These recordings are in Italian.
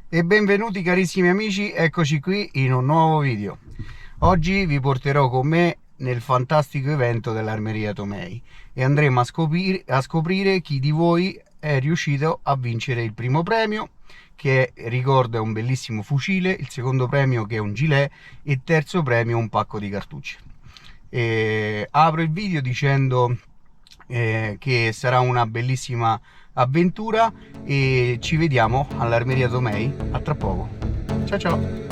E benvenuti carissimi amici, eccoci qui in un nuovo video. Oggi vi porterò con me nel fantastico evento dell'Armeria Tomei e andremo a scoprire chi di voi è riuscito a vincere il primo premio, che ricordo è un bellissimo fucile, il secondo premio che è un gilet e il terzo premio un pacco di cartucce. Apro il video dicendo che sarà una bellissima avventura e ci vediamo all'Armeria Tomei a tra poco. Ciao ciao.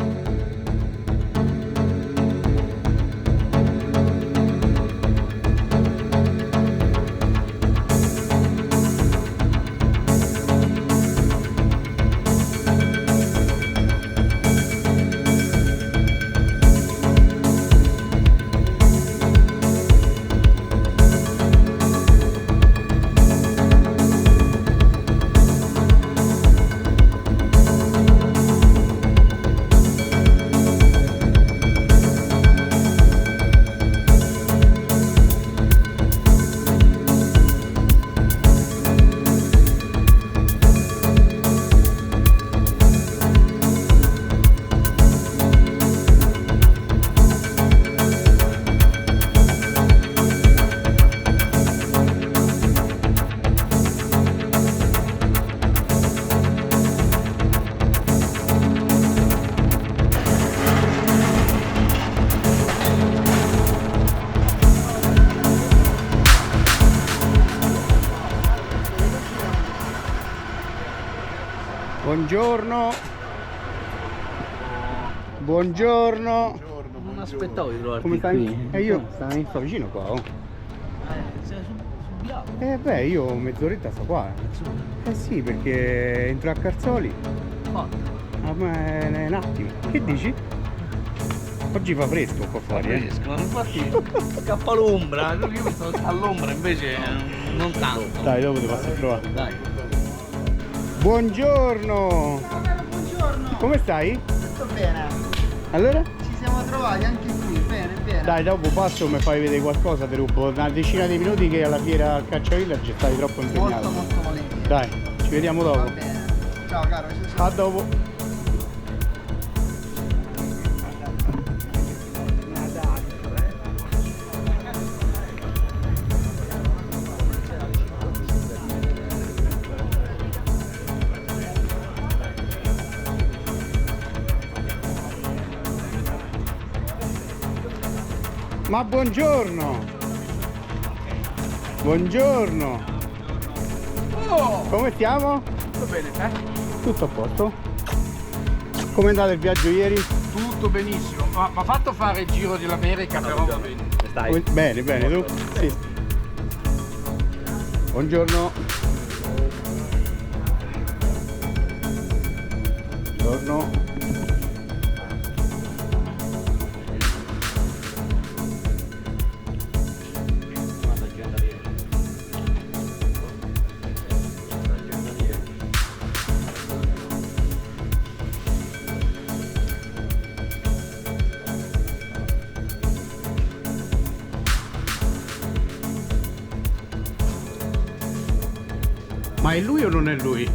Buongiorno. Buongiorno. Non aspettavo di trovarti Come stai? qui. Io sto vicino qua, oh. Sei sul bianco. Beh, io mezz'oretta sto qua. Sì, perché entro a Carzoli. Fatto. Ma è un attimo. Che dici? Oggi fa fresco qua fuori, Fresco, infatti scappa l'ombra. Io sto all'ombra invece non tanto. Dai, dopo ti passo a trovare. Dai. Buongiorno. Buongiorno, Come stai? tutto bene? Allora? Ci siamo trovati anche qui, bene, bene. Dai, dopo passo mi fai vedere qualcosa, ti rubo una decina di minuti che alla fiera al Caccia Village stai troppo impegnato. Molto volentieri. Dai, ci vediamo Va dopo. bene. Ciao caro, ci sono. A dopo. Ma buongiorno! Buongiorno! Oh, Come stiamo? tutto bene, te? Tutto a posto? Come è andato il viaggio ieri? Tutto benissimo, ma mi ha fatto fare il giro dell'America però. Stai. Bene, bene, tu? Sì. Buongiorno. Buongiorno. Ma è lui o non è lui?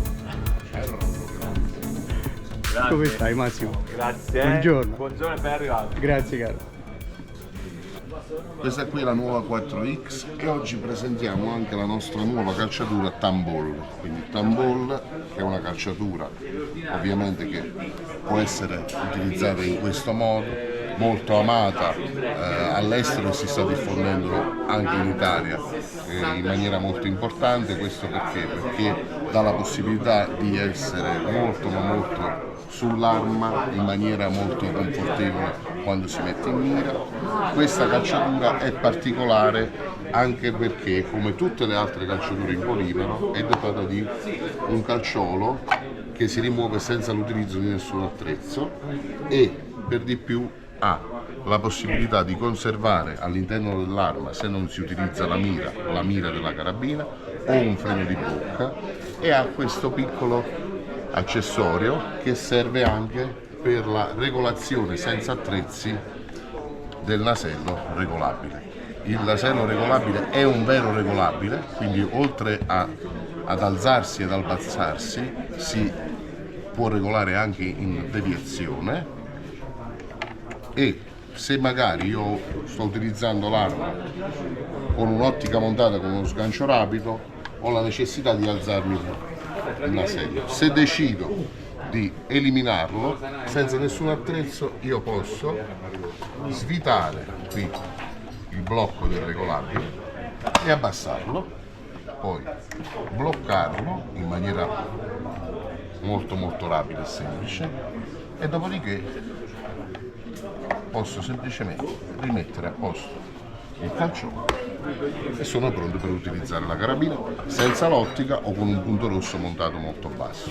Grazie. Come stai Massimo? Grazie. Buongiorno. Buongiorno e ben arrivato. Grazie caro. Questa qui è la nuova 4X e oggi presentiamo anche la nostra nuova calciatura Tambol. Quindi Tambol è una calciatura ovviamente che può essere utilizzata in questo modo, molto amata all'estero e si sta diffondendo anche in Italia in maniera molto importante. Questo perché? Perché dà la possibilità di essere molto ma molto sull'arma in maniera molto confortevole quando si mette in mira. Questa calciatura è particolare anche perché, come tutte le altre calciature in polimero, è dotata di un calciolo che si rimuove senza l'utilizzo di nessun attrezzo e per di più ha la possibilità di conservare all'interno dell'arma, se non si utilizza la mira della carabina o un freno di bocca, e ha questo piccolo accessorio che serve anche per la regolazione senza attrezzi del nasello regolabile. Il nasello regolabile è un vero regolabile, quindi oltre ad alzarsi ed abbassarsi si può regolare anche in deviazione, e se magari io sto utilizzando l'arma con un'ottica montata con uno sgancio rapido, ho la necessità di alzarmi una sedia. Se decido di eliminarlo senza nessun attrezzo, io posso svitare qui il blocco del regolabile e abbassarlo, poi bloccarlo in maniera molto rapida e semplice, e dopodiché posso semplicemente rimettere a posto il calcione e sono pronto per utilizzare la carabina senza l'ottica o con un punto rosso montato molto basso.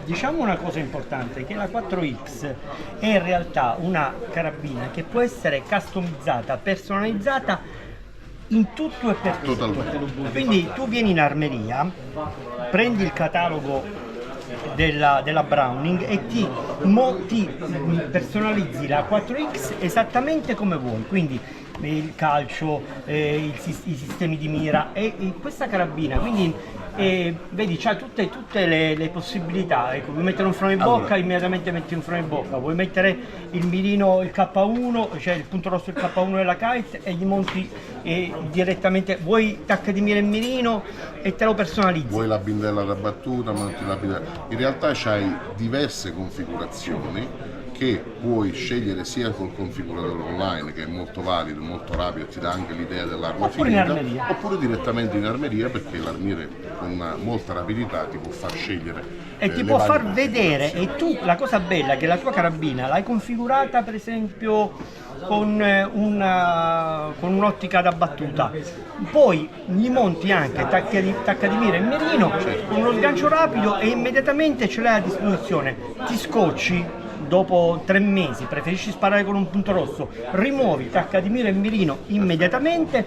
Diciamo una cosa importante, che la 4X è in realtà una carabina che può essere customizzata, personalizzata in tutto e per tutto. Totalmente. Quindi tu vieni in armeria, prendi il catalogo della Browning e ti personalizzi la 4X esattamente come vuoi, quindi il calcio, i sistemi di mira e questa carabina, quindi vedi, c'ha tutte le possibilità. Ecco, vuoi mettere un freno in bocca, immediatamente metti un freno in bocca, vuoi mettere il mirino, il K1, cioè il punto rosso del K1 della Kite, e gli monti direttamente, vuoi tacca di mira e mirino e te lo personalizzi. Vuoi la bindella da battuta, monti la bindella. In realtà c'hai diverse configurazioni che puoi scegliere sia col configuratore online, che è molto valido, molto rapido, ti dà anche l'idea dell'arma Oppure finita, in armeria. oppure direttamente in armeria, perché l'armiere con molta rapidità ti può far scegliere E ti le può varie far vedere, e tu, la cosa bella è che la tua carabina l'hai configurata per esempio con un'ottica da battuta, poi gli monti anche tacca di mira e mirino con uno sgancio rapido e immediatamente ce l'hai a disposizione. Ti scocci dopo 3 mesi, preferisci sparare con un punto rosso, rimuovi tacca di mira e mirino immediatamente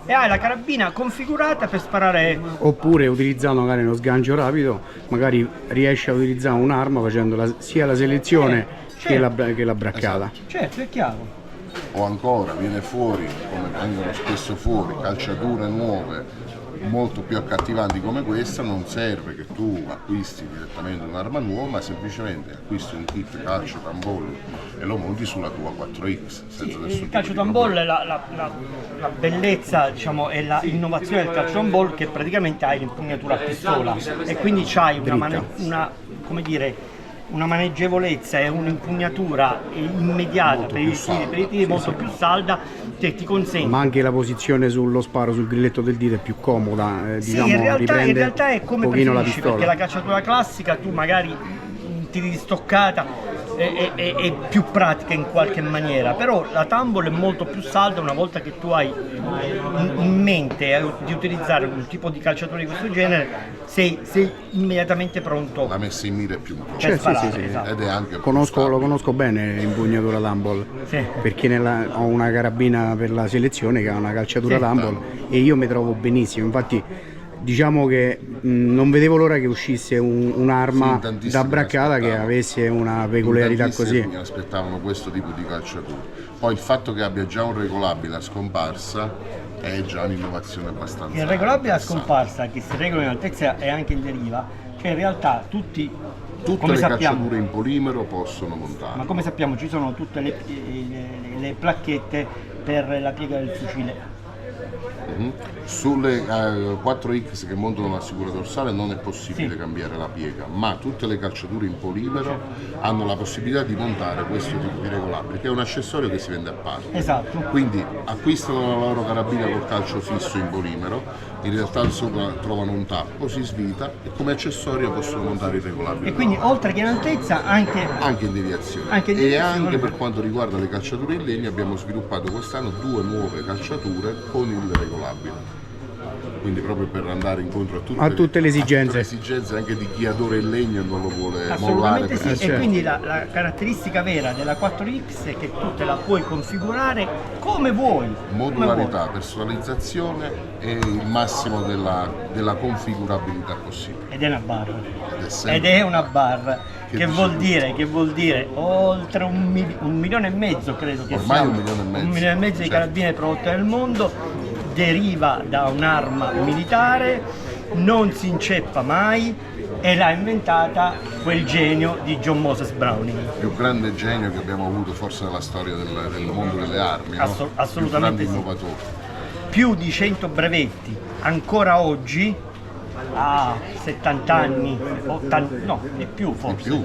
e hai la carabina configurata per sparare. Oppure utilizzando magari uno sgancio rapido, magari riesci a utilizzare un'arma facendo sia la selezione che la braccata. Certo, è chiaro. O ancora viene fuori, come vengono spesso fuori, calciature nuove molto più accattivanti come questa. Non serve che tu acquisti direttamente un'arma nuova, ma semplicemente acquisti un kit calcio tambol e lo monti sulla tua 4X senza nessun Il calcio tipo di tambol, problema. la bellezza, diciamo, è l'innovazione del calcio tambol, che praticamente hai l'impugnatura a pistola e quindi c'hai come dire, una maneggevolezza e un'impugnatura immediata per i tiri molto più salda, che ti consente. Ma anche la posizione sullo sparo, sul grilletto del dito è più comoda, diciamo, in riprende realtà è come un pochino la preferisci, pistola. perché la cacciatura classica tu magari tiri di stoccata, è più pratica in qualche maniera, però la Tumble è molto più salda una volta che tu hai in mente di utilizzare un tipo di calciatore di questo genere, sei immediatamente pronto. La messa in mira è più importante. Per sparare, sì. esatto. Ed è anche più Lo stabile. conosco bene l'impugnatura Tumble, Sì. perché ho una carabina per la selezione che ha una calciatura Sì. Tumble e io mi trovo benissimo. Infatti diciamo che non vedevo l'ora che uscisse un'arma Sì, tantissimi da braccata che aspettavano. avesse una peculiarità Tantissimi così. mi aspettavano questo tipo di calciatura. Poi il fatto che abbia già un regolabile a scomparsa è già un'innovazione abbastanza Il regolabile a interessante. scomparsa, che si regola in altezza e anche in deriva, cioè in realtà tutte Tutte le calciature in polimero possono montare. ma come sappiamo ci sono tutte le placchette per la piega del fucile. Sulle 4X che montano la figura dorsale non è possibile Sì. cambiare la piega, ma tutte le calciature in polimero hanno la possibilità di montare questo tipo di regolabile, che è un accessorio che si vende a parte. Esatto. Quindi acquistano la loro carabina col calcio fisso in polimero, in realtà sopra trovano un tappo, si svita e come accessorio possono montare il regolabile. E quindi oltre che in altezza anche In deviazione. Anche in E deviazione. anche per quanto riguarda le calciature in legno abbiamo sviluppato quest'anno 2 nuove calciature con il regolabile. Quindi proprio per andare incontro a tutte le esigenze anche di chi adora il legno e non lo vuole mollare. assolutamente sì, per- e quindi la caratteristica vera della 4X è che tu te la puoi configurare come vuoi. Modularità, personalizzazione e il massimo della configurabilità possibile. Ed è una barra. sempre Ed è una barra. Che Che dici vuol dire oltre 1,5 milioni credo che Ormai sia. 1,5 milioni. 1,5 milioni di Certo. carabine prodotte nel mondo, deriva da un'arma militare, non si inceppa mai, e l'ha inventata quel genio di John Moses Browning. Il più grande genio che abbiamo avuto forse nella storia del mondo delle armi, no? Assolutamente Il più sì. grande innovatore. Più di 100 brevetti, ancora oggi, a 70 anni, 80, no, di più forse, Di più,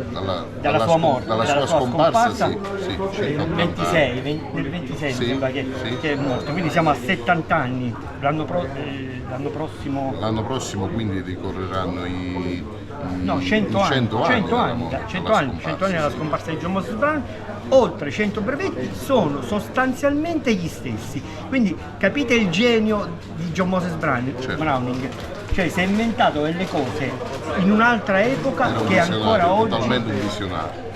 dalla sua morte, dalla sua scomparsa, sì, nel 26 mi Sì, sembra che è morto, quindi siamo a 70 anni, l'anno prossimo... L'anno prossimo quindi ricorreranno i No, 100 anni, 100 anni dalla scomparsa di John Moses Browning. Oltre 100 brevetti sono sostanzialmente gli stessi, quindi capite il genio di John Moses Browning, cioè si è inventato delle cose in un'altra epoca Era un che ancora visionario, oggi totalmente un visionario,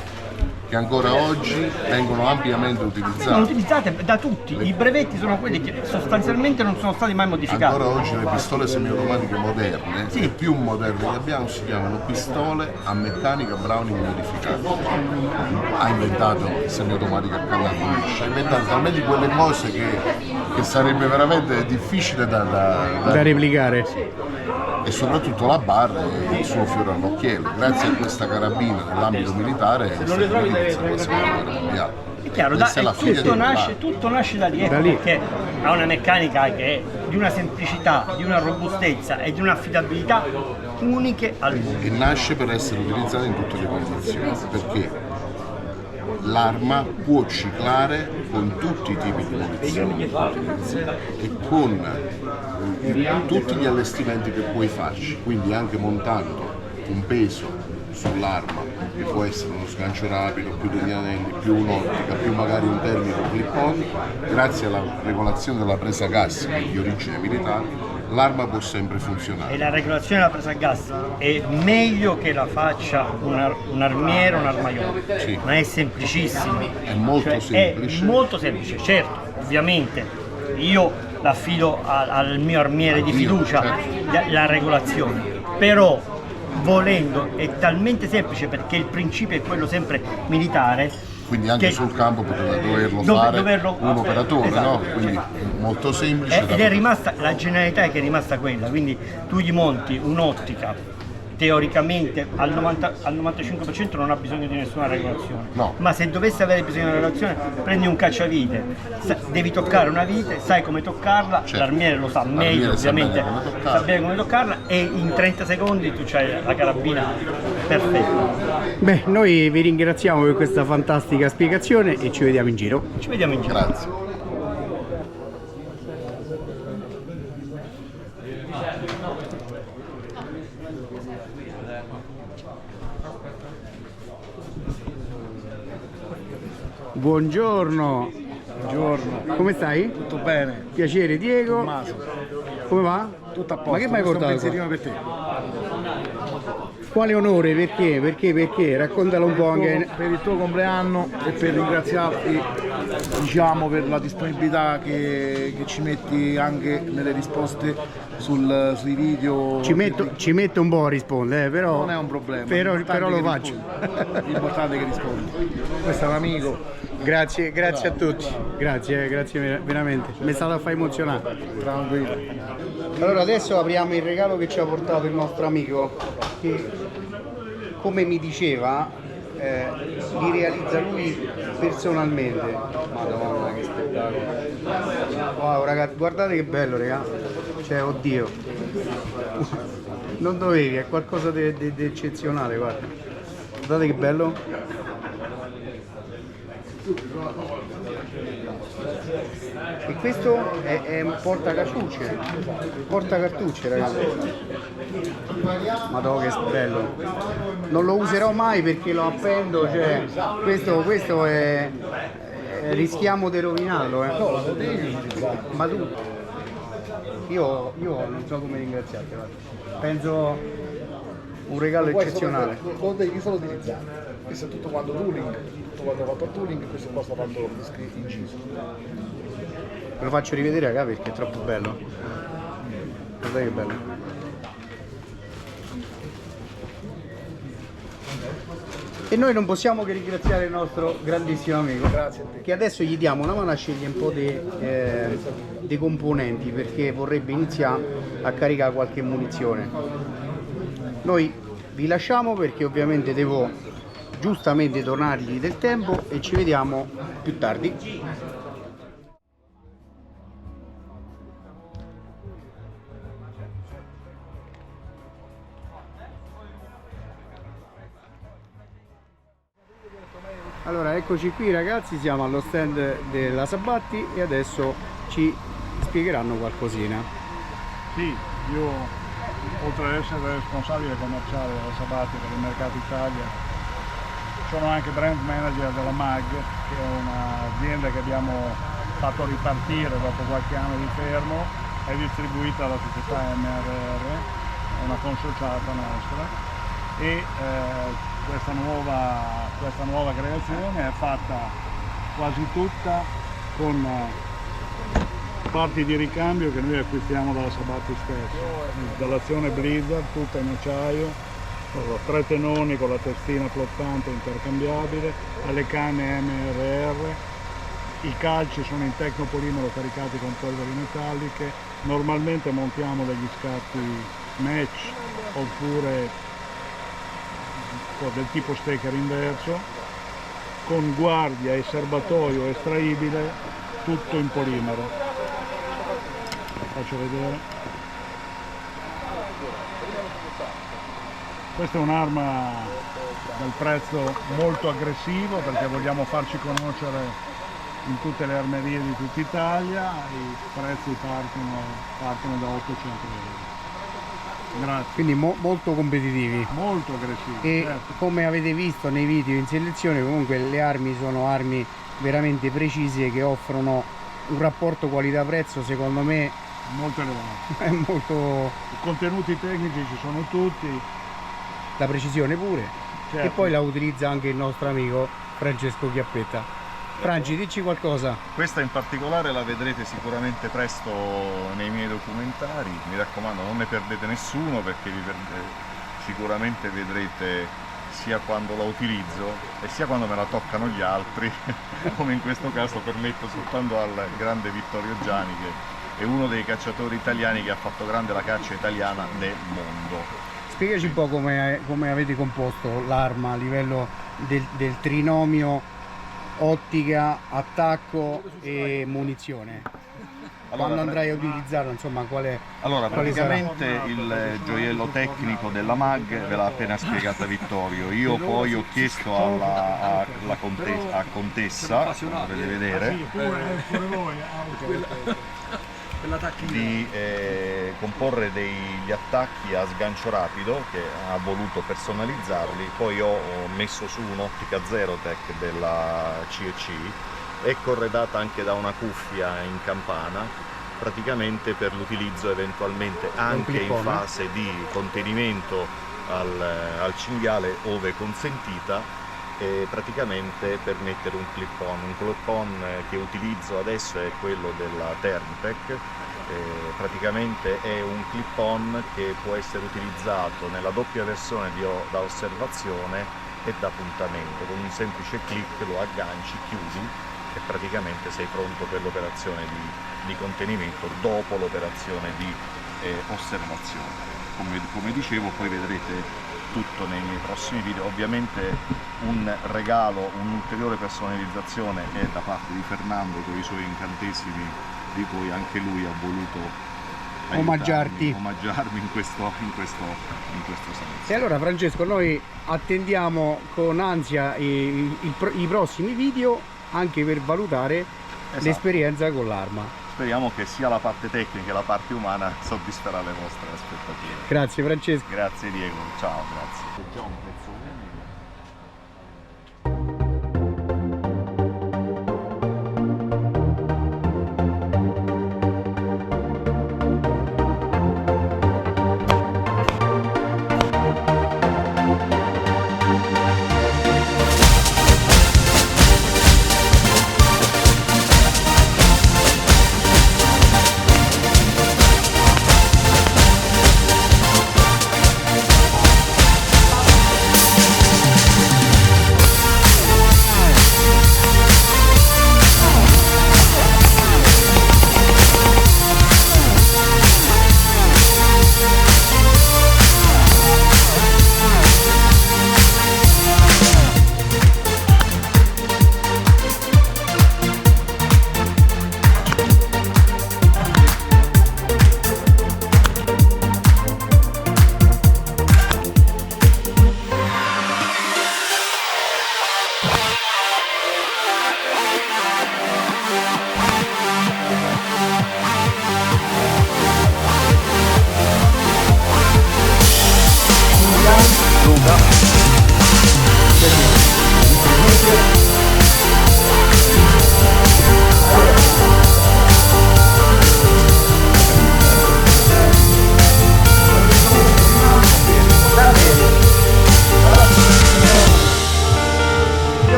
che ancora oggi vengono ampiamente sono utilizzati. utilizzate da tutti. I brevetti sono quelli che sostanzialmente non sono stati mai modificati. Ancora oggi le pistole semiautomatiche moderne, Sì. le più moderne che abbiamo, si chiamano pistole a meccanica Browning modificata. Ha inventato il semiautomatico a canna felice, ha inventato talmente quelle cose che sarebbe veramente difficile da replicare. e soprattutto la barra è il suo fiore all'occhiello. Grazie a questa carabina nell'ambito militare è stata utilizzata per la seconda guerra mondiale. È chiaro, Questa è la figlia di tutto nasce da lì, ecco, perché ha una meccanica che è di una semplicità, di una robustezza e di un'affidabilità uniche al mondo. e nasce per essere utilizzata in tutte le condizioni, perché l'arma può ciclare con tutti i tipi di munizioni e con tutti gli allestimenti che puoi farci, quindi anche montando un peso sull'arma che può essere uno sgancio rapido, più degli anelli, più un'ottica, più magari un termico clip-on, grazie alla regolazione della presa gas di origine militare, l'arma può sempre E funzionare. la regolazione della presa a gas è meglio che la faccia un armiere o un armaiolo, Sì. ma è semplicissimo. È molto semplice. È molto semplice, certo, ovviamente io l'affido al mio armiere di Anch'io, fiducia, certo. la regolazione, però volendo è talmente semplice perché il principio è quello sempre militare. Quindi anche che- sul campo poteva doverlo Dove- fare doverlo- un operatore, esatto. no? Quindi molto semplice. Ed è rimasta, la generalità è che è rimasta quella, quindi tu gli monti un'ottica, teoricamente al 95% non ha bisogno di nessuna regolazione, No. ma se dovesse avere bisogno di una regolazione prendi un cacciavite, devi toccare una vite, sai come toccarla, Certo. l'armiere lo sa L'armiere meglio sa ovviamente, bene come toccarla. sa bene come toccarla e in 30 secondi tu c'hai la carabina perfetta. Beh, noi vi ringraziamo per questa fantastica spiegazione e ci vediamo in giro. Ci vediamo in giro. Grazie. Buongiorno. Buongiorno. Come stai? Tutto bene? Piacere Diego. Tommaso. Come va? Tutto a posto. Ma che mi hai Questo è portato un qua? pensierino per te. Quale onore? Perché? Perché? Raccontalo un po' anche. Per il tuo compleanno e per ringraziarti, diciamo, per la disponibilità che ci metti anche nelle risposte sui video. Ci metto un po' a rispondere, però. Non è un problema. Però l'importante lo è che faccio. rispondi. L'importante è che rispondi. Questo è un amico. Grazie a tutti. Grazie veramente. Mi è stato a far emozionare. Tranquillo. Allora adesso apriamo il regalo che ci ha portato il nostro amico che, come mi diceva, li realizza lui personalmente. Madonna che spettacolo. Wow ragazzi, guardate che bello raga. Cioè oddio. Non dovevi, è qualcosa di eccezionale, guarda. Guardate che bello. E questo è un portacartucce. Portacartucce ragazzi. Madonna che bello. Non lo userò mai perché lo appendo, cioè questo è rischiamo di rovinarlo, Ma tu io non so come ringraziarti, guarda. Penso un regalo eccezionale. Lo devi solo utilizzare. Questo è tutto quanto tooling, tutto quanto fatto a tooling, questo qua sta fatto inciso. Ve lo faccio rivedere raga perché è troppo bello. Guardate che bello. E noi non possiamo che ringraziare il nostro grandissimo amico. Grazie a te. Che adesso gli diamo una mano a scegliere un po' dei componenti perché vorrebbe iniziare a caricare qualche munizione. Noi vi lasciamo perché ovviamente devo giustamente donargli del tempo e ci vediamo più tardi. Allora, eccoci qui ragazzi, siamo allo stand della Sabatti e adesso ci spiegheranno qualcosina. Sì, io oltre ad essere responsabile commerciale della Sabatti per il mercato Italia, sono anche brand manager della MAG, che è un'azienda che abbiamo fatto ripartire dopo qualche anno di fermo, è distribuita dalla società MRR, è una consociata nostra, e questa nuova creazione è fatta quasi tutta con parti di ricambio che noi acquistiamo dalla Sabatti stesso, installazione Blizzard, tutta in acciaio, 3 tenoni con la testina flottante intercambiabile, alle canne MRR, i calci sono in tecnopolimero caricati con polveri metalliche, normalmente montiamo degli scatti match oppure del tipo stecker inverso, con guardia e serbatoio estraibile, tutto in polimero. Faccio vedere. Questa è un'arma dal prezzo molto aggressivo perché vogliamo farci conoscere in tutte le armerie di tutta Italia, i prezzi partono da 800 euro. Grazie. Quindi molto competitivi. Molto aggressivi. E certo. come avete visto nei video in selezione, comunque le armi sono armi veramente precise che offrono un rapporto qualità-prezzo secondo me Molto elevato. è molto... I contenuti tecnici ci sono tutti. la precisione pure. Certo. E poi la utilizza anche il nostro amico Francesco Chiappetta. Franci, dici qualcosa. Questa in particolare la vedrete sicuramente presto nei miei documentari, mi raccomando non ne perdete nessuno perché sicuramente vedrete sia quando la utilizzo e sia quando me la toccano gli altri, come in questo caso permetto soltanto al grande Vittorio Giani, che è uno dei cacciatori italiani che ha fatto grande la caccia italiana nel mondo. Spiegaci un po' come avete composto l'arma a livello del trinomio ottica, attacco e munizione. Quando andrai a utilizzarlo, insomma, quale praticamente il gioiello tecnico della MAG ve l'ha appena spiegata Vittorio. Io poi ho chiesto alla Contessa, come potete vedere, di comporre degli attacchi a sgancio rapido, che ha voluto personalizzarli. Poi ho messo su un'ottica Zerotech della CEC, è corredata anche da una cuffia in campana, praticamente per l'utilizzo eventualmente anche in fase di contenimento al cinghiale ove consentita, e praticamente per mettere un clip-on. Un clip-on che utilizzo adesso è quello della Thermtech. Praticamente è un clip-on che può essere utilizzato nella doppia versione da osservazione e da puntamento. Con un semplice clic lo agganci, chiudi e praticamente sei pronto per l'operazione di contenimento dopo l'operazione di osservazione. Come dicevo, poi vedrete tutto nei miei prossimi video. Ovviamente un regalo, un'ulteriore personalizzazione è da parte di Fernando con i suoi incantesimi, di cui anche lui ha voluto omaggiarmi in questo senso. E allora Francesco, noi attendiamo con ansia i prossimi video anche per valutare l'esperienza con l'arma. Speriamo che sia la parte tecnica che la parte umana soddisferà le vostre aspettative. Grazie Francesco. Grazie Diego, ciao, grazie.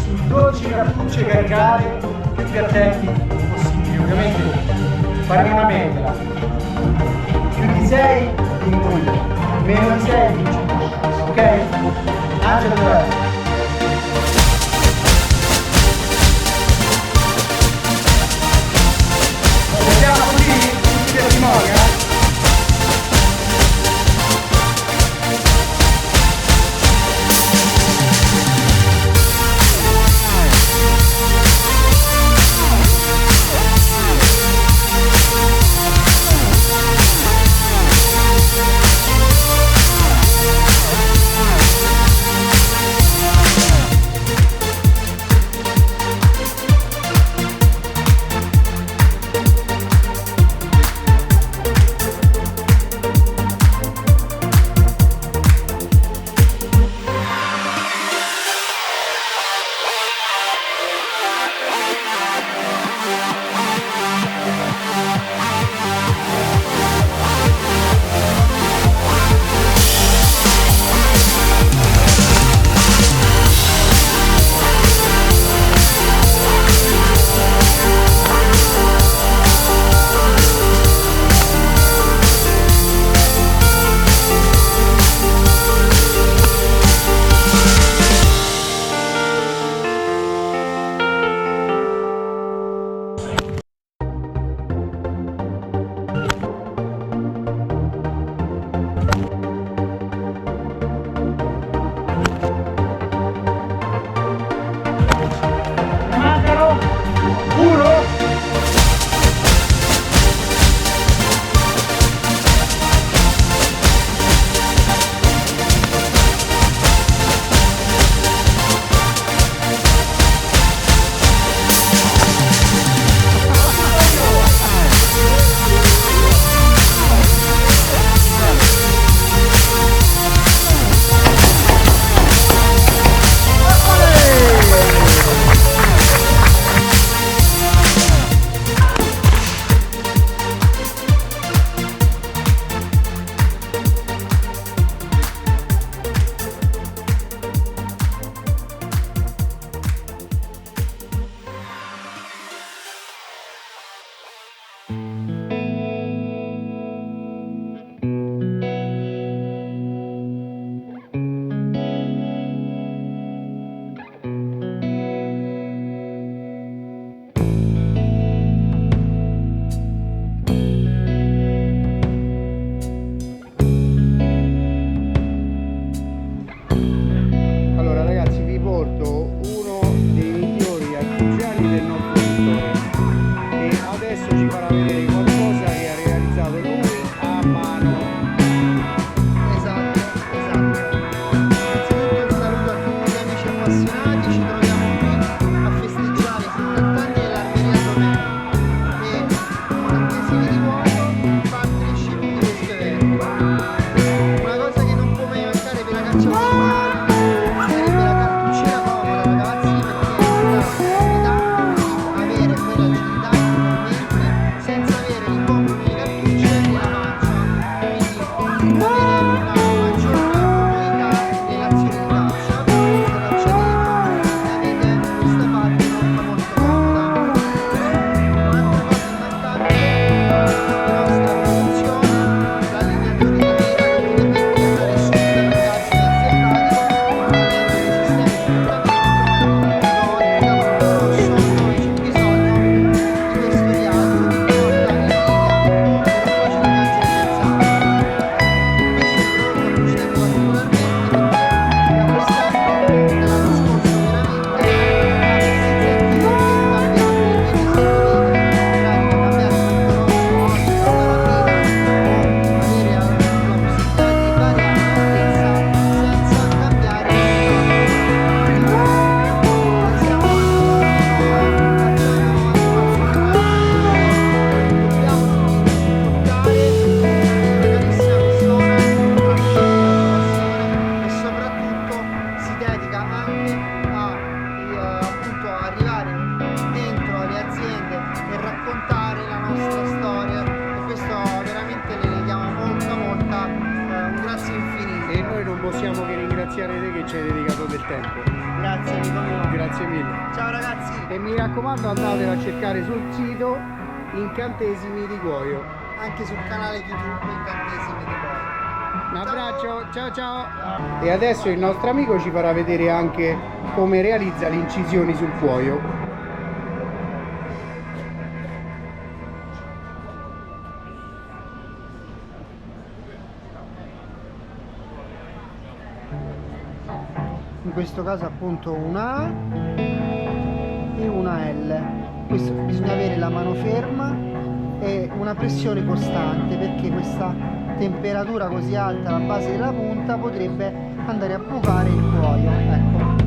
su 12 cartucce caricate più attenti possibile. Ovviamente faremo una media, più di 6 in cui meno di 6 ok? Angelo dov'è? Vediamo così tutti i testimoni, che ci hai dedicato del tempo. Grazie amico mio. Grazie mille. Ciao ragazzi. E mi raccomando, andatelo a cercare sul sito Incantesimi di Cuoio. Anche sul canale YouTube Incantesimi di Cuoio. Un abbraccio, ciao ciao. E adesso il nostro amico ci farà vedere anche come realizza le incisioni sul cuoio. In questo caso appunto una A e una L. Questo bisogna avere la mano ferma e una pressione costante, perché questa temperatura così alta alla base della punta potrebbe andare a bucare il cuoio. Ecco.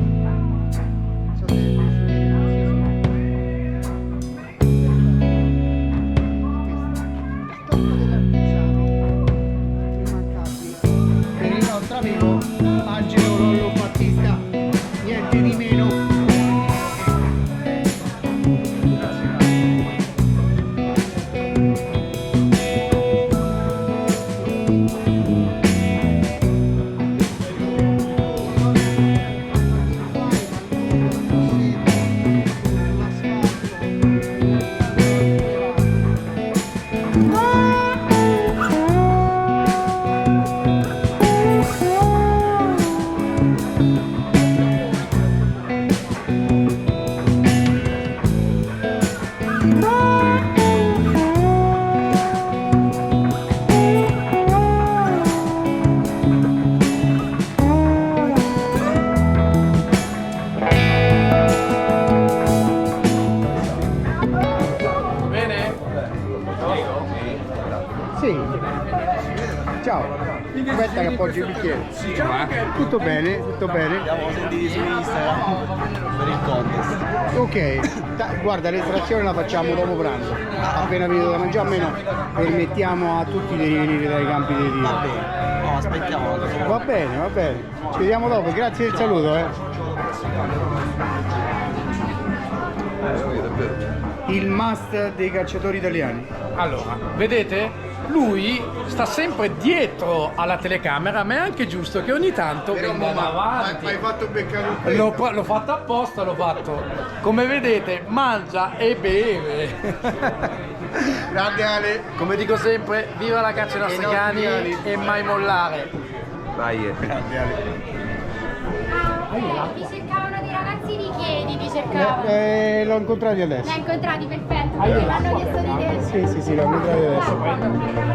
Per il nostro amico Angelo Lollo Battista, niente di meno. Sì. Ciao. Aspetta che appoggio il bicchiere. Tutto bene, tutto bene. Siamo sentiti su Instagram per il contest. Ok, guarda, l'estrazione la facciamo dopo pranzo. Appena finito da mangiare, almeno permettiamo a tutti di rivenire dai campi di tiro. Va bene. No, aspettiamo. Va bene, va bene. Ci vediamo dopo, grazie del saluto. Il must dei calciatori italiani. Allora, vedete? Lui sta sempre dietro alla telecamera, ma è anche giusto che ogni tanto venga davanti. Hai fatto beccare un L'ho fatto apposta, l'ho fatto. Come vedete, mangia e beve. Grande Ale. Come dico sempre, viva la caccia ai nostri cani e mai mollare. Grande Ale. Ti cercavano dei ragazzini chiedi, ti cercavano. L'ho incontrato adesso. Li hai incontrati, perfetto, quindi l'hanno chiesto di te. Sì, l'ho incontrato adesso.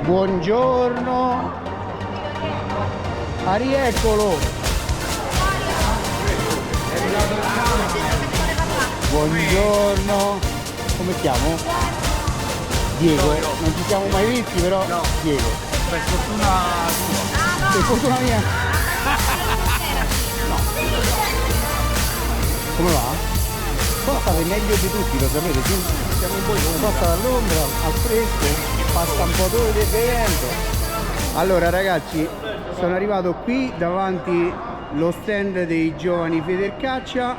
Buongiorno. Rieccolo. Buongiorno. Come chiamo? Diego. Non ci siamo mai visti, però Diego. Per fortuna tua. Per fortuna mia. Come va? Qua state meglio di tutti, lo sapete, siamo in passa dall'ombra al fresco, passa un po' d'ore di vento. Allora ragazzi, sono arrivato qui davanti lo stand dei giovani Federcaccia,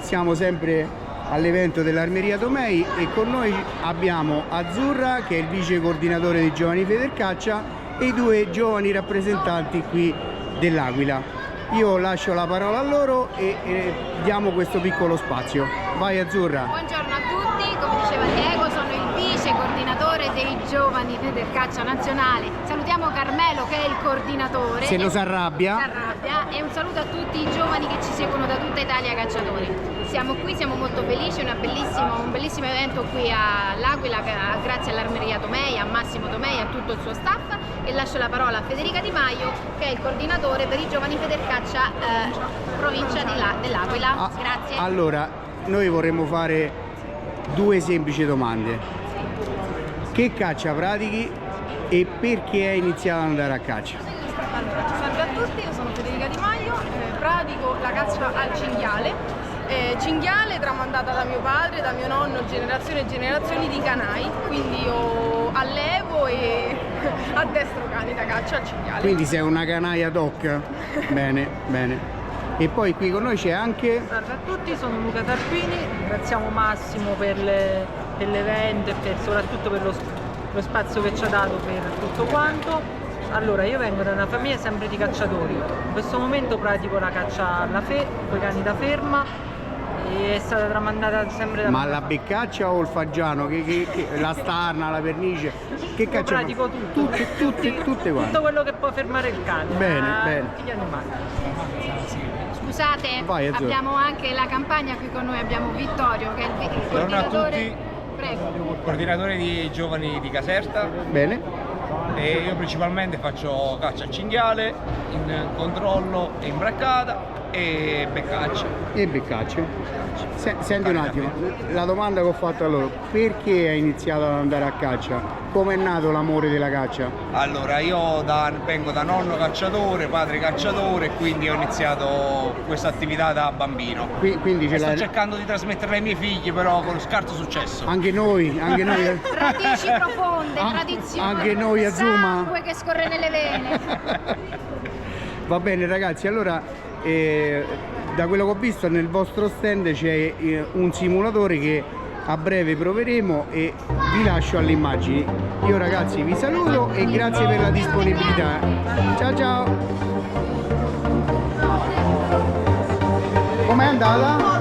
siamo sempre all'evento dell'Armeria Tomei e con noi abbiamo Azzurra che è il vice coordinatore dei giovani Federcaccia e i due giovani rappresentanti qui dell'Aquila. Io lascio la parola a loro e diamo questo piccolo spazio. Vai Azzurra. Buongiorno a tutti, come diceva Diego sono il vice coordinatore dei giovani Federcaccia nazionale. Salutiamo Carmelo che è il coordinatore. Se non si arrabbia. E un saluto a tutti i giovani che ci seguono da tutta Italia cacciatori. Siamo qui, siamo molto felici, un bellissimo evento qui all'Aquila grazie all'Armeria Tomei, a Massimo Tomei e a tutto il suo staff e lascio la parola a Federica Di Maio che è il coordinatore per i giovani Federcaccia provincia dell'Aquila. Grazie. Allora, noi vorremmo fare due semplici domande. Che caccia pratichi e perché hai iniziato ad andare a caccia? Allora, salve a tutti, io sono Federica Di Maio, pratico la caccia al cinghiale. Cinghiale tramandata da mio padre, da mio nonno, generazioni e generazioni di canai, quindi io allevo e addestro cani da caccia al cinghiale. Quindi sei una canaia doc? Bene, bene. E poi qui con noi c'è anche... Salve a tutti, sono Luca Tarquini, ringraziamo Massimo per l'evento e soprattutto per lo spazio che ci ha dato per tutto quanto. Allora, io vengo da una famiglia sempre di cacciatori, in questo momento pratico la caccia alla con i cani da ferma e è stata tramandata sempre da... Ma la beccaccia o il fagiano? La starna, la pernice? Che caccia? Pratico tutto. Tutte quante. Tutto quello che può fermare il cane. Bene, bene. Tutti gli animali. Scusate, vai, abbiamo anche la campagna qui con noi, abbiamo Vittorio che è il coordinatore. Prego. Coordinatore di giovani di Caserta. Bene. E io principalmente faccio caccia al cinghiale, in controllo e in braccata e beccaccia. E beccaccia. Senti un attimo, la domanda che ho fatto a loro, perché hai iniziato ad andare a caccia? Come è nato l'amore della caccia? Allora, io vengo da nonno cacciatore, padre cacciatore, quindi ho iniziato questa attività da bambino. Quindi sto cercando di trasmetterla ai miei figli, però con scarso successo. Anche noi. Radici profonde, tradizioni. Anche noi a Zuma. Sangue che scorre nelle vene. Va bene ragazzi, allora da quello che ho visto nel vostro stand c'è un simulatore che a breve proveremo e vi lascio alle immagini. Io ragazzi vi saluto e grazie per la disponibilità. Ciao ciao. Com'è andata?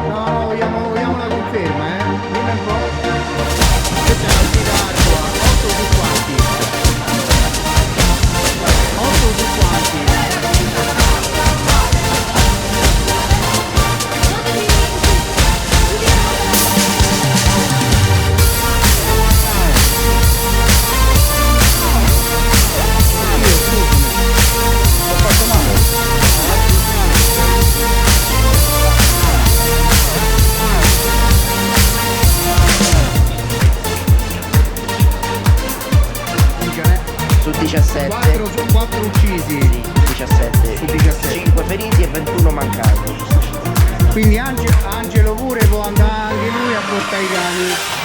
No, vogliamo la conferma, dimmi un po'. Questa è la sfida ardua, 8 su quanti? 8 su quanti? Su 17 4 uccisi. Sì, 17 su 17 5 feriti e 21 mancati. Quindi Angelo pure può andare anche lui a portare i cani.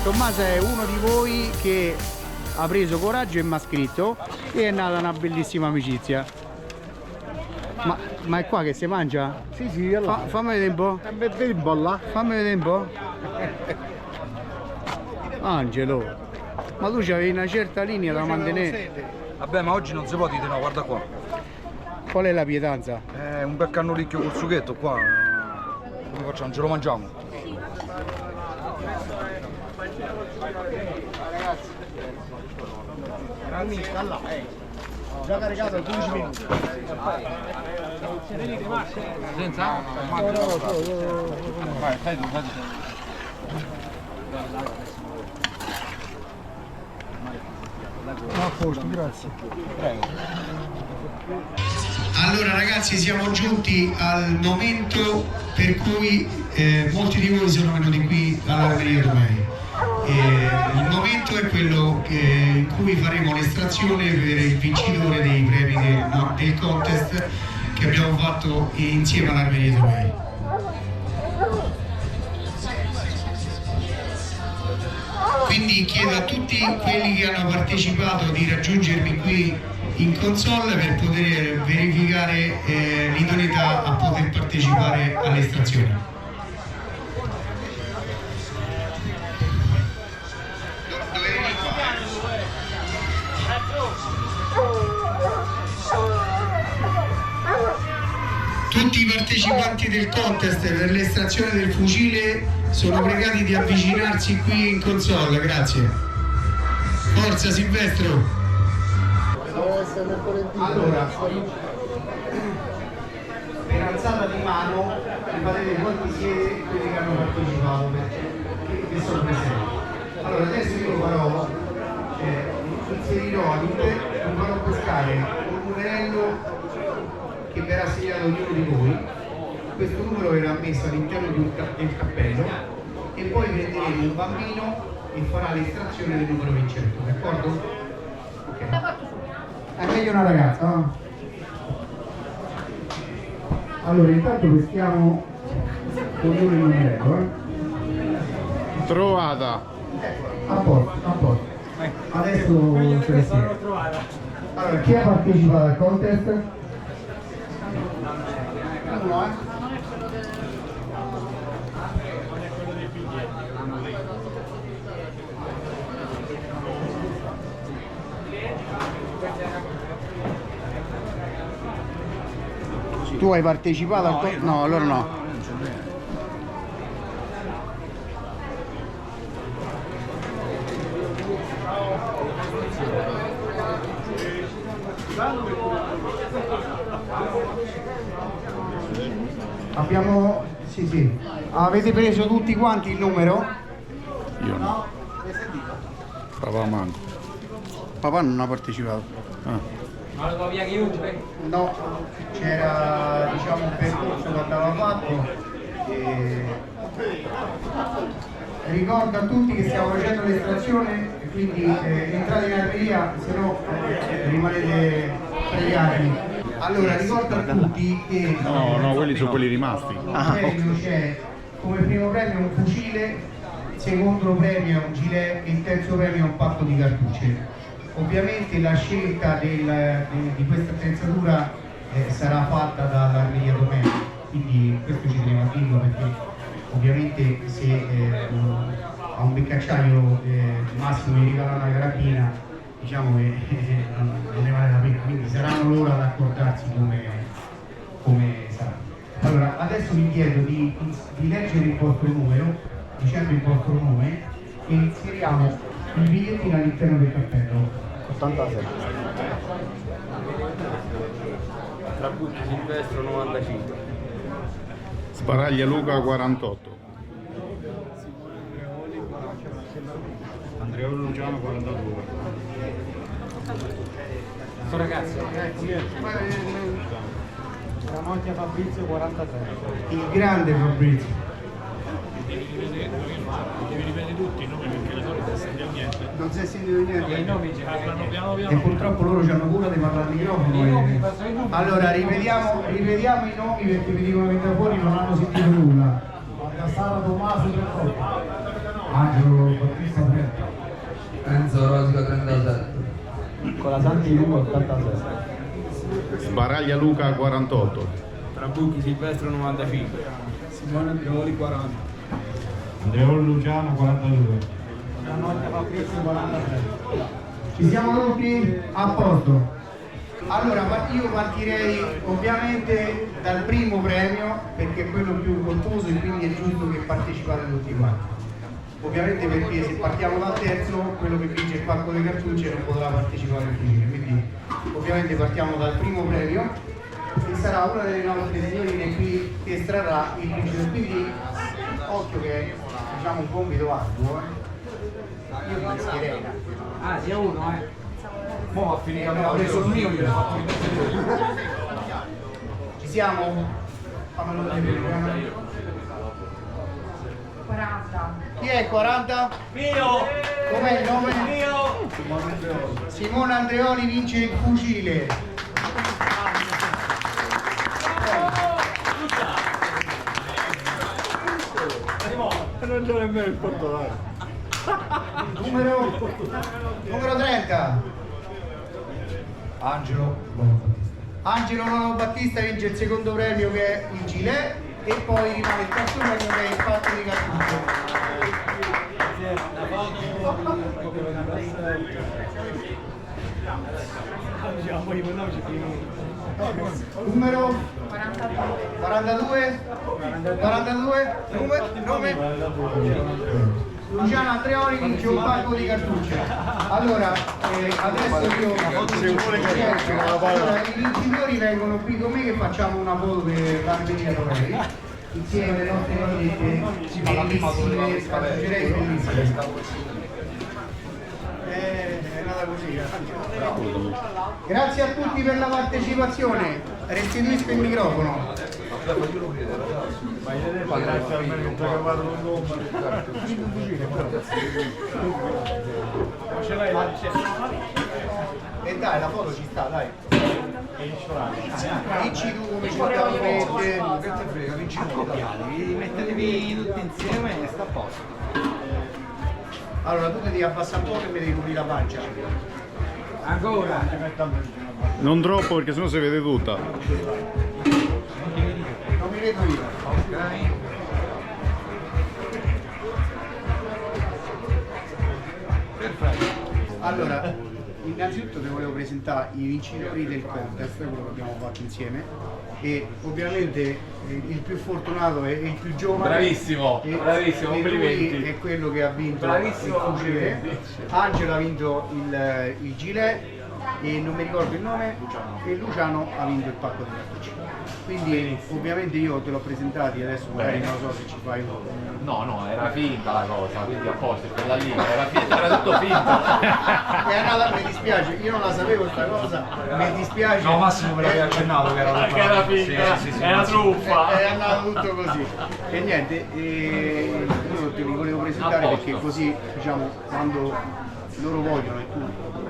Tommaso è uno di voi che ha preso coraggio e mi ha scritto e è nata una bellissima amicizia. Ma è qua che si mangia? Sì, allora. Fammi vedere un po'. Vedi un po' là. Fammi vedere un po'. Angelo, ma tu c'avevi una certa linea da mantenere. Vabbè, ma oggi non si può dire no, guarda qua. Qual è la pietanza? Un bel cannolicchio col sughetto qua. Come facciamo? Ce lo mangiamo? Già caricato 15 minuti. Senza? Vai, fai tu. A posto, grazie. Prego. Allora ragazzi, siamo giunti al momento per cui molti di voi sono venuti qui all'Armeria Tomei. Il momento è quello in cui faremo l'estrazione per il vincitore dei premi del contest che abbiamo fatto insieme all'Armeria Tomei. Quindi chiedo a tutti quelli che hanno partecipato di raggiungermi qui in console per poter verificare l'idoneità a poter partecipare all'estrazione. Tutti i partecipanti del contest per l'estrazione del fucile sono pregati di avvicinarsi qui in console, grazie. Forza Silvestro! Allora, per alzata di mano mi farete quanti siete quelli che hanno partecipato, che sono presenti. Allora adesso io farò, inserirò all'interno, vi farò pescare un numerello che verrà assegnato a ognuno di voi. Questo numero verrà messo all'interno del cappello e poi prenderemo un bambino e farà l'estrazione del numero vincente, d'accordo? Ok. È meglio una ragazza, no? Allora intanto peschiamo ognuno il numerello, Trovata. A posto. Adesso ce le spiego. Allora, chi ha partecipato al contest? Uno, Tu hai partecipato al contest? No, allora no. Abbiamo... sì. Avete preso tutti quanti il numero? Io no. Papà manco. Papà non ha partecipato. Ma lo via chiunque? No, c'era diciamo un percorso che andava fatto e... Ricordo a tutti che stiamo facendo l'estrazione, quindi entrate in armeria, se no rimanete pregati. Allora ricordo a tutti che No, quelli sono quelli rimasti. C'è come primo premio un fucile, secondo premio un gilet e il terzo premio un pacco di cartucce. Ovviamente la scelta di questa attrezzatura sarà fatta dall'Armeria Tomei, quindi questo ci tenevo a dirlo perché ovviamente se a un beccacciaio Massimo gli regala una carabina, diciamo che non ne vale la pena, quindi saranno loro ad accordarsi come sarà. Allora adesso vi chiedo di leggere il vostro numero, dicendo il vostro nome, e inseriamo il bigliettino all'interno del cappello. 87. Trabucchi Silvestro 95. Sbaraglia Luca 48. Andrea Luciano 42. Sto ragazzi. Tramonti a Fabrizio 43. Il grande Fabrizio. Devi ripetere tutti i nomi perché le solite non sentiamo niente. Non si è sentito niente. I nomi E purtroppo loro ci hanno cura di parlare al microfono. Allora ripetiamo i nomi perché mi dicono che da fuori non hanno sentito nulla. Sara Tommaso 38. Angelo Battista 30. Enzo Rosico 37. Con la Santi Luca 86. Sbaraglia Luca 48. Trabucchi Silvestro 95. Simone Andreoli 40. Andrea Luciano 42. Tramonti a Fabrizio 43. Ci siamo tutti a posto. Allora io partirei ovviamente dal primo premio perché è quello più costoso e quindi è giusto che partecipate tutti quanti. Ovviamente perché se partiamo dal terzo, quello che vince il pacco di cartucce non potrà partecipare al finire, quindi ovviamente partiamo dal primo premio e sarà una delle nostre signorine qui che estrarrà il vincitore, quindi occhio che è diciamo un compito arduo. Io mi schierei. Ah, sia uno, Mo' ha finito, abbiamo preso il mio, io l'ho fatto Ci siamo? Fammelo vedere. 40. Chi è 40? Mio! Com'è il nome? Mio! Simone Andreoli vince il fucile. Non c'è nemmeno il portolare. Numero 30. Angelo. Angelo Nono Battista vince il secondo premio che è il gilet e poi rimane il terzo premio che è il pacco di cartucce. Numero 42. 42. Nome? Luciano Andreoli vince un pacco di cartucce. Allora, adesso io allora, i vincitori vengono qui con me che facciamo una foto per l'Armeria Tomei insieme alle nostre magliette bellissime, scartuccerei bellissime. È nata così. Grazie a tutti per la partecipazione. Restituisco il microfono. Grazie a me che ti ha cavato un nome. E dai, la foto ci sta, dai. Dici tu come ci dobbiamo mettere. Che te frega, vinci copiati, mettetevi tutti insieme e sta a posto. Allora tu ti devi abbassare un po' che mi devi coprire la pancia. Ancora? Non troppo perché sennò si vede tutta. Non mi vedo io. Ok. Perfetto. Allora, innanzitutto ti volevo presentare i vincitori del contest, quello che abbiamo fatto insieme. E ovviamente il più fortunato è il più giovane. Bravissimo, bravissimo, e complimenti. lui è quello che ha vinto Bravissimo, il fucile. complimenti. Angelo ha vinto il gilet e non mi ricordo il nome e Luciano ha vinto il pacco di cartucce. Quindi ovviamente io te l'ho presentati, adesso magari non so se ci fai un... No, era finta la cosa, quindi a posto, quella lì, era finta, era tutto finta. È andata, mi dispiace, io non la sapevo questa cosa, mi dispiace. No, Massimo me l'avevi accennato che era Che era finta, sì, era truffa. È andato tutto così. E niente, io te li volevo presentare perché così, diciamo, quando loro vogliono e tu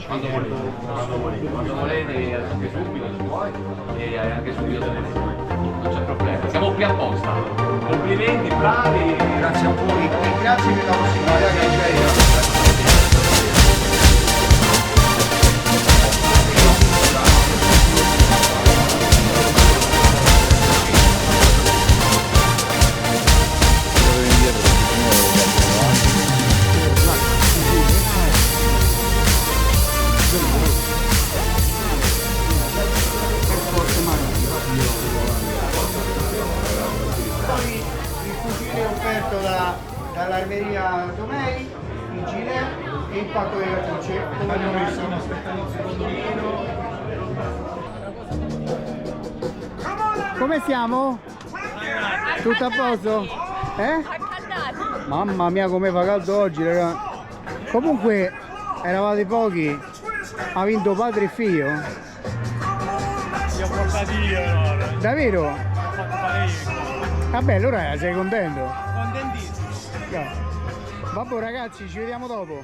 Quando volete, anche subito se vuoi, e anche subito non c'è problema, siamo qui apposta. Complimenti, bravi, Grazie a voi. e grazie per la possibilità che ci hai dato. Offerto dall'Armeria Tomei, il gilet e il pacco di cartucce. Come stiamo? Tutto a posto? Mamma mia come fa caldo oggi, raga. Comunque eravate pochi, ha vinto padre e figlio. Li ho portati io allora. Davvero? Ho fatto parecchio. Vabbè, allora sei contento? Contentissimo. Vabbè ragazzi, ci vediamo dopo.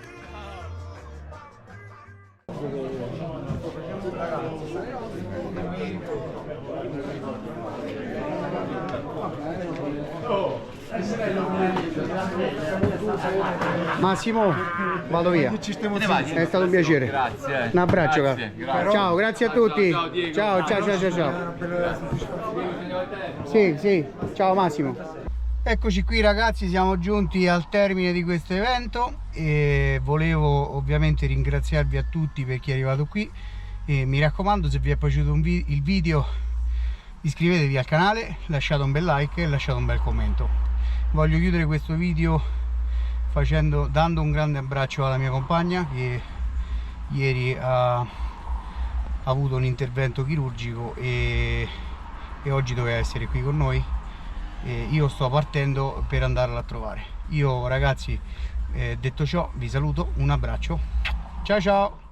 Massimo, vado via. È stato un piacere. Grazie. Un abbraccio. Grazie, grazie. Ciao, grazie a tutti. Ciao, Diego. Ciao, ciao, ciao, ciao, ciao. Sì, sì, ciao Massimo. Eccoci qui ragazzi, siamo giunti al termine di questo evento e volevo ovviamente ringraziarvi a tutti per chi è arrivato qui e mi raccomando, se vi è piaciuto il video iscrivetevi al canale, lasciate un bel like e lasciate un bel commento. Voglio chiudere questo video dando un grande abbraccio alla mia compagna che ieri ha avuto un intervento chirurgico e oggi doveva essere qui con noi. Io sto partendo per andarla a trovare. Io ragazzi, detto ciò, vi saluto, un abbraccio, ciao ciao.